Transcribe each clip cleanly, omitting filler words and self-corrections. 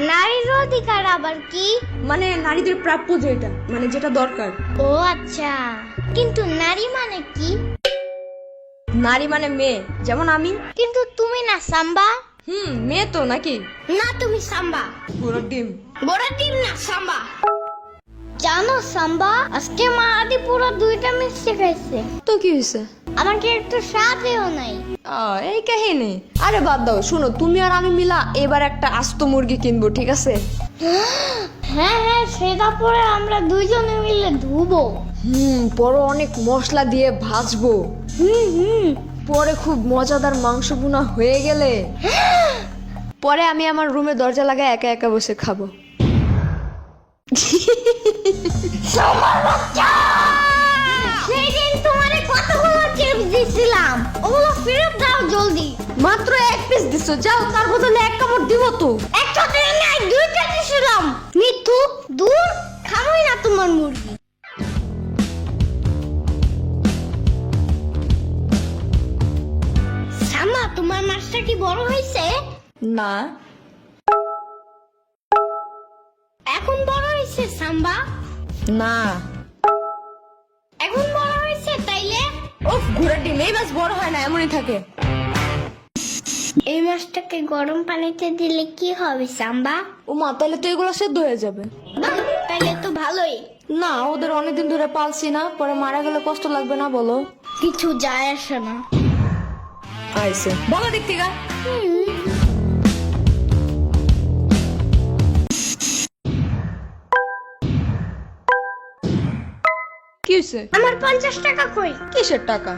নারীর অধিকার আবার কি? মানে নারীদের প্রাপ্য যেটা, মানে যেটা দরকার। ও আচ্ছা, কিন্তু নারী মানে কি? নারী মানে মেয়ে, যেমন আমি। কিন্তু তুমি না সাম্বা। মেয়ে তো নাকি? না, তুমি সাম্বা। ঘোড়ার ডিম। ঘোড়ার ডিম না, সাম্বা। জানো সাম্বা, আজকে মা আদি পুরো 2টা মিষ্টি খাইছে। তো কি হয়েছে? আমাকে একটু সাথেও নাই। এই কাহিনী। আরে বাদ দাও, শোনো, তুমি আর আমি মিলা এবার একটা আস্ত মুরগি কিনবো, ঠিক আছে? হ্যাঁ হ্যাঁ, সেটা পরে আমরা দুইজনে মিলে ধুবো। পরে অনেক মশলা দিয়ে ভাজবো। পরে খুব মজাদার মাংস ভুনা হয়ে গেলে পরে আমি আমার রুমে দরজা লাগায় একা একা বসে খাবো। সেদিন তোমারে কতগুলো চিপস দিছিলাম, ওগুলো ফেরত দাও জলদি। মাত্র 1 পিস দিছো, যাও, তার বদলে 1 কামড় দিব তো। একটা দিন নাই, 2টা দিছিলাম। মিথ্যু, দূর, খাবোই না তোমার মুরগি। সাম্বা, তোমার মাছটা কি বড় হয়েছে? না। এখন বড় হয়েছে সাম্বা? না। এখন বড় হয়েছে তাইলে? উফ, ঘোড়ার ডিম এই মাছ বড় হয় না, এমনই থাকে। এই মাছটাকে গরম পানিতে দিলে কি হবে সাম্বা? ও মা, তাহলে তো এগুলো সেদ্ধ হয়ে যাবে। বাহ, তাইলে তো ভালোই। না, ওদের অনেকদিন ধরে পালছি না, পরে মারা গেলে কষ্ট লাগবে না বলো? কিছু যায় আসে না। আইছে বলো দিক থেকে। কি হয়েছে? আমার 50 টাকা কই? কিসের টাকা?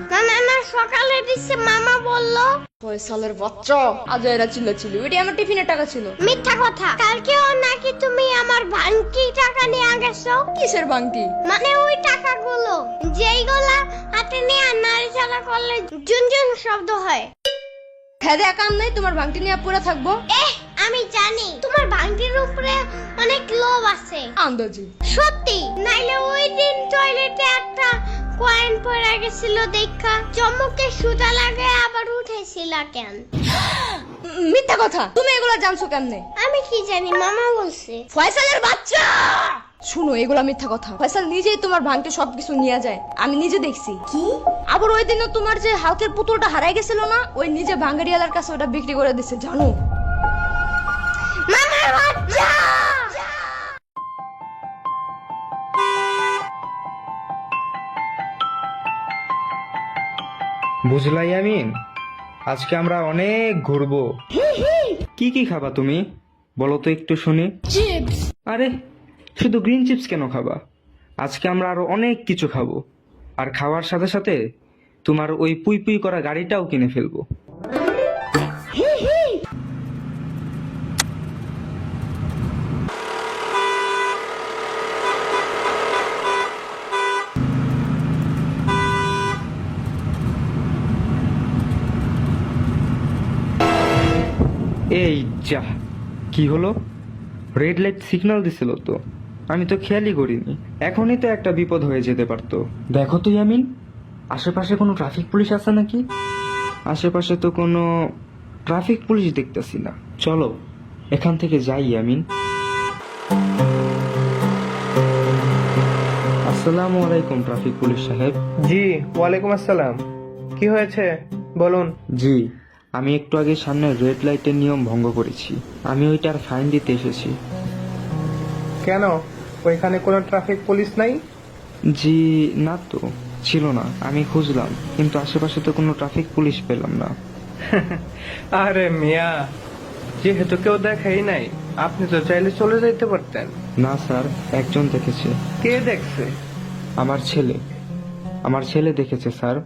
না, সকালে দিচ্ছে, মামা বললো। ফয়সালের বাচ্চা, আজ এরা চিল্লাচিল্লি, ওইটা আমার টিফিনের টাকা ছিল। মিথ্যা কথা, কালকেও নাকি তুমি আমার ভাঙতি টাকা নিয়ে গেছো। কিসের বাংটি? মানে ওই টাকাগুলো যেইগুলা হাতে নিয়ে নাড়াচাড়া করলে ঝুনঝুন শব্দ হয়। খেদে কাম নেই, তোমার বাংটি নিয়ে পড়ে থাকবো? আমি জানি তোমার ভাঙতির উপরে অনেক লোভ আছে। আন্দাজি। সত্যি, নাইলে ওই দিন টয়লেটে একটা কয়েন পড়ে গেছিল দেখা চমকে সুতা লাগে আবার উঠেছিল কেন? মিথ্যা কথা, তুমি এগুলা জানছো কেমনে? আমি কি জানি, মামা বলছে। ফয়সালের বাচ্চা, শুনো, এগুলা মিথ্যা কথা। ফয়সাল নিজেই তোমার ভাঙতে সবকিছু নিয়ে যায়, আমি নিজে দেখছি। কি? আবার ওই দিনও তোমার যে হালকের পুতুলটা হারাই গেছিল না, ওই নিজে ভাঙ্গারিয়ালার কাছে ওটা বিক্রি করে দিছে, জানো? মামার বাচ্চা। বুঝলাই আমিন, আজকে আমরা অনেক ঘুরবো। কি কি খাবা তুমি বলো তো একটু শুনি। চিপস। আরে, শুধু গ্রিন চিপস কেন খাবা? আজকে আমরা আরো অনেক কিছু খাবো, আর খাওয়ার সাথে সাথে তোমার ওই পুই পুই করা গাড়িটাও কিনে ফেলবো। এই যা, কি হলো? রেড লাইট সিগন্যাল দিছিল তো, আমি তো খেয়ালই করিনি। এখনই তো একটা বিপদ হয়ে যেতে পারতো। দেখো তো ইয়ামিন, আশেপাশে কোনো ট্রাফিক পুলিশ আছে নাকি? আশেপাশে তো কোনো ট্রাফিক পুলিশ দেখতেছি না। চলো এখান থেকে যাই ইয়ামিন। আসসালামু আলাইকুম ট্রাফিক পুলিশ সাহেব। জি, ওয়ালাইকুম আসসালাম। কি হয়েছে বলুন। জি, আমি একটু আগে সামনে রেড লাইটের নিয়ম ভঙ্গ করেছি, আমি ওইটার ফাইন দিতে এসেছি। কেন, ওইখানে কোনো ট্রাফিক পুলিশ নাই? জি না তো, ছিল না, আমি খুঁজলাম কিন্তু আশেপাশে তো কোনো ট্রাফিক পুলিশ পেলাম না। আরে মিয়া, যেহেতু কেউ দেখাই নাই, আপনি তো চাইলে চলে যাইতে পারতেন। না স্যার, একজন দেখেছে। কে দেখছে? আমার ছেলে। আমার ছেলে দেখেছে স্যার।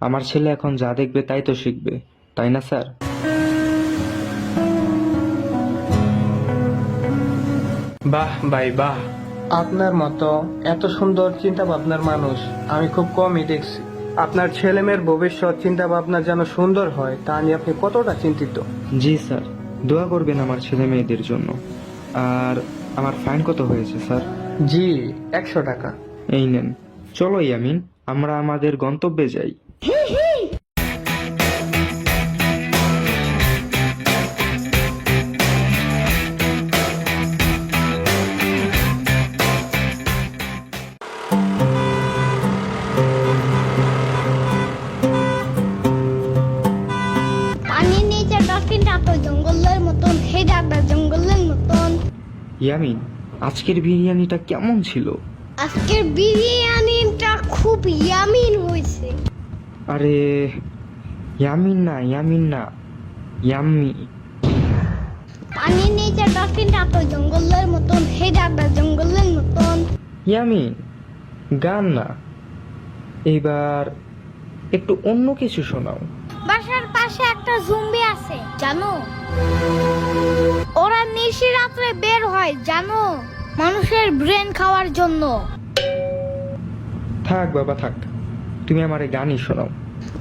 আমার ছেলে এখন যা দেখবে তাই তো শিখবে, তাই না স্যার? বাহ ভাই বাহ, আপনার মতো এত সুন্দর চিন্তা ভাবনার মানুষ আমি খুব কমই দেখছি। আপনার ছেলে মেয়ের ভবিষ্যৎ চিন্তা ভাবনা যেন সুন্দর হয় তা নিয়ে আপনি কতটা চিন্তিত। জি স্যার, দোয়া করবেন আমার ছেলে মেয়েদের জন্য। আর আমার ফাইন কত হয়েছে স্যার? জি, 100 টাকা। এই নেন, চলো ইয়ামিন, আমরা আমাদের গন্তব্যে যাই। ইয়ামিন, আজকের বিরিয়ানিটা কেমন ছিল? আজকের বিরিয়ানিটা খুব ইয়ামিন হয়েছে। আরে ইয়ামিন না, ইয়াম্মি। পানির নিচে ডলফিনটা তো জঙ্গলের মতন, হেডাটা জঙ্গলের মতন। ইয়ামিন, গান না, এইবার একটু অন্য কিছু শোনাও। বাসার পাশে একটা জম্বি আছে জানো? ওরা নিশি রাত্রে বের হয় জানো, মানুষের ব্রেন খাওয়ার জন্য। থাক বাবা থাক, তুমি আমারে গানই শোনাও।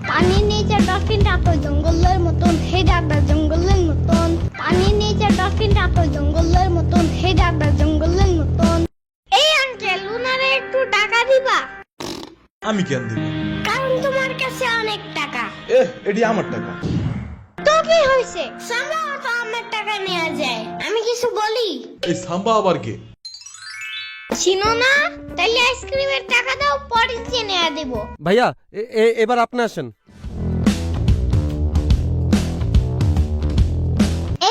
পানির নিচে ডলফিনটা তো জঙ্গলের মতন, হেডাটা জঙ্গলের মতন। পানির নিচে ডলফিনটা তো জঙ্গলের মতন, হেডাটা জঙ্গলের মতন। এই আঙ্কেল, উনারে একটু টাকা দিবা? আমি কেন দেব? কারণ তোমার কাছে অনেক টাকা। এটি আমার টাকা। তো কি হয়েছে, সামলাও তো, আমার টাকা নেওয়া যায়। আমি কিছু বলি? এই সাম্বা আবার কে? চিনো না? তাহলে আইসক্রিমের টাকা দাও, পরে চেনে দেব। ভাইয়া এবার আপনি আসেন।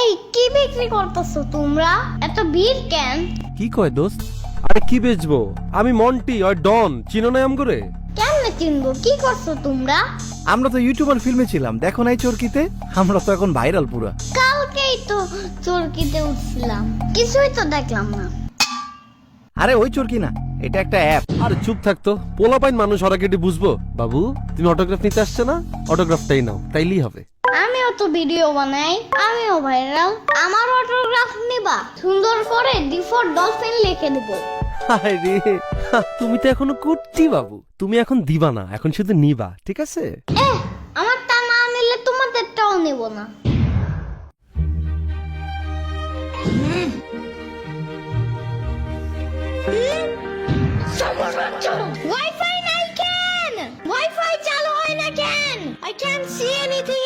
এই কি বিক্রি করতেছো তোমরা? এত ভিড় কেন? কি কয় দোস্ত? আরে কি বেচবো? আমি মন্টি ওই ডন, চিনো না আমগরে? কেমনে চিনবো? কি করছো তোমরা? আমরা তো ইউটিউবার ফিল্মে ছিলাম, দেখো নাই চরকিতে? আমরা তো এখন ভাইরাল পুরা। কালকেই তো চরকিতে উঠছিলাম, কিছুই তো দেখলাম না। আরে ওই চরকি না, এটা একটা অ্যাপ। আরে চুপ থাকতো, পোলাপাইন মানুষ ওরা কেটে বুঝবো। বাবু তুমি অটোগ্রাফ নিতে আসছে না? অটোগ্রাফটাই নাও, তাইলেই হবে। আমিও তো ভিডিও বানাই, আমিও ভাইরাল। আমার অটোগ্রাফ নিবা? সুন্দর করে ডিফর ডলফিন লিখে দেব। আরে তুমি তো এখনো কুট্টি বাবু, তুমি এখন দিবা না, এখন শুধু নিবা, ঠিক আছে? আমারটা না নিলে তোমাদেরটাও নেব না। ওয়াইফাই নাই কেন? ওয়াইফাই চালু হয় না কেন? I can't see anything